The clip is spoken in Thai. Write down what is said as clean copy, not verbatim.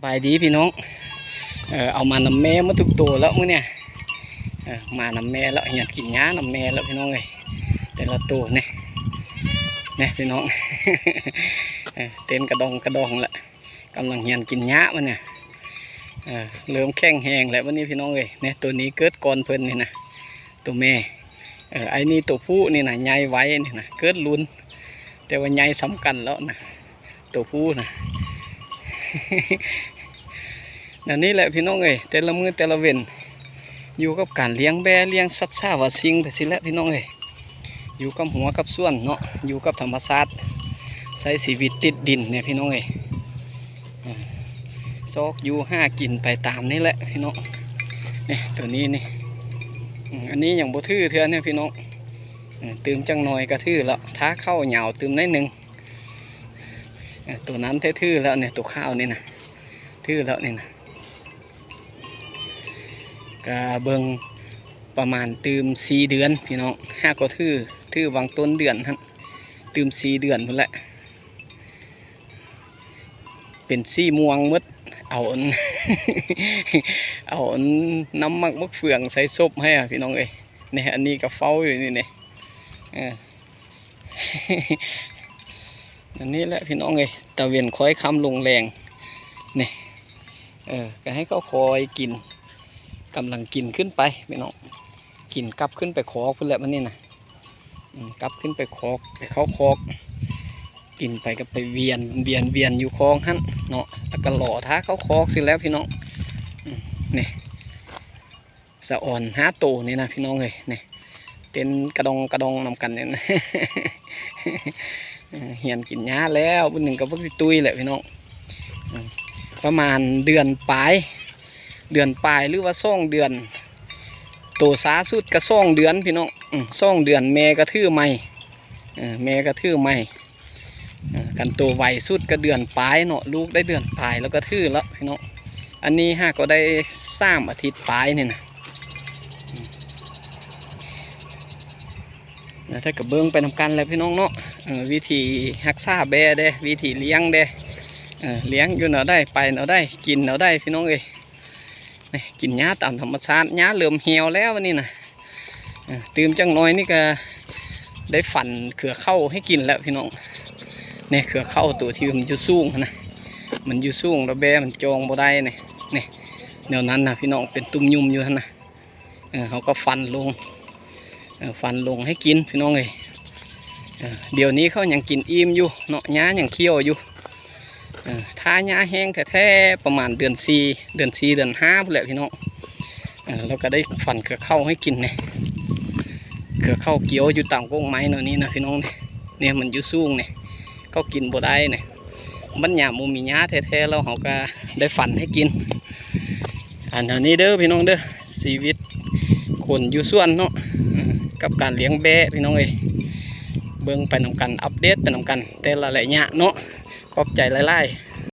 บายดีพี่น้องเอามานำแม่มาทุกตัวแล้วมื้อเนี่ยมานำแม่แล้วอยากกินหญ้านำแม่แล้วพี่น้องเลยแต่ละตัวเนี่ยพี่น้อง เต้นกระดองละกำลังอยากกินหญ้ามันเนี่ยเริ่มแข็งแห้งแล้ววันนี้พี่น้องเลยเนี่ยตัวนี้เกิดก่อนเพิ่นนี่นะตัวแม่ไอ้นี่ตัวผู้นี่นะใหญ่ไว้นี่นะเกิดลุ้นแต่ว่าใหญ่สำคัญแล้วนะตัวผู้นะ นั่นนี่แหละพี่น้องเอ้ยแต่ละมือแต่ละเว้นอยู่กับการเลี้ยงแบะเลี้ยงสัตว์ซ่าวาซิงแต่สิแหละพี่น้องเอ้ยอยู่กับหัวกับส่วนเนาะอยู่กับธรรมชาติใช้ชีวิตติดดินเนี่ยพี่น้องเอ้ยซอกอยู่ห้ากินไปตามนี่แหละพี่น้องนี่ตัวนี้นี่อันนี้อย่างบ่ทื่อเถื่อนเนี่ยพี่น้องตื่มจังหน่อยกระทื่อแล้วท้าเข้าเหยาตื่มนิดนึงตัวนั้นทื่อแล้วเนี่ยตัวข้าวนี่นะทื่อแล้วนี่นะกะเบิงประมาณตื่ม4 เดือนพี่น้อง5ก็ทื่อวางต้นเดือนครับตื่ม4 เดือนพุ่นแหละเป็นสีม่วงมดเอา เอาน้ำมักมะเฟืองใส่ซบให้พี่น้องเอ้ยเนี่ยอันนี้ก็เฝ้าอยู่นี่เนี่ยอันนี้แหละพี่น้องเอ้ยตะเวียนคอยคำลงแรงเนี่ยก็ให้เขาคอยกินกำลังกินขึ้นไปพี่น้องกินกลับขึ้นไปคอกพุ่นแหละมันนี่นะกลับขึ้นไปคอกไปเข้าคอกกินไปก็ไปเวียนอยู่คลองฮั่นเนาะแล้วก็หล่อท้าเข้าคอกสิแล้วพี่น้องนี่สะอ่อน5 ตัวนี่นะพี่น้องเลยนี่เต้นกระดองนำกันเนี่ยนะ เหียนกินหญ้าแล้วบุญหนึ่งกับพวกตุยแหละพี่น้องประมาณเดือนปลายหรือว่า2 เดือนโตสาสุดก็2 เดือนพี่น้อง2 เดือนแม่กระทื่อใหม่กันโตไวสุดก็เดือนปลายเนาะลูกได้เดือนปลายแล้วก็ทื่อแล้วพี่น้องอันนี้ก็ได้3 อาทิตย์ปลายนี่นะถ้ากับเบิ้งไปทำกันเลยพี่น้องเนาะวิธีรักษาแบะเด้วิธีเลี้ยงเด้เลี้ยงอยู่เนาได้ไปเนาได้กินเนาได้พี่น้องเอ้ยนี่กินหญ้าตามธรรมชาติหญ้าเริ่มเหี่ยวแล้ววันนี้นะตื่มจังน้อยนี่ก็ได้ฝันเขือเข้าให้กินแล้วพี่น้องเนี่ยเขือเข้าตัวที่มันอยู่สูงนะมันอยู่สูงแล้วแบะมันจองบ่ได้เนี่ยแนวนั้นนะพี่น้องเป็นตุ่มยุ่มอยู่นะเขาก็ฟันลงให้กินพี่น้องเลยเดี๋ยวนี้เขายังกินอิ่มอยู่เนาะหญ้ายังเคี้ยวอยู่ถ้าหญ้าแห้งแท้ๆประมาณเดือน4 เดือน5พุ่นแหละพี่น้องแล้วก็ได้ฟันเกลือเข้าให้กินเกลือเข้าเกี่ยวอยู่ต่างกงไม้เนาะนี่นะพี่น้องเนี่ยมันอยู่สูงเนี่ยเขากินบ่ได้เนี่ยมันหยาบมุมีหญ้าแท้ๆแล้วเขาก็ได้ฟันให้กินอันนี้เด้อพี่น้องเด้อชีวิตคนอยู่ส่วนเนาะกับการเลี้ยงแบะพี่น้องเอ้ยเบิ่งไปนำกันอัปเดตไปนำกันแต่ละหลายอย่างเนาะขอบใจหลายๆ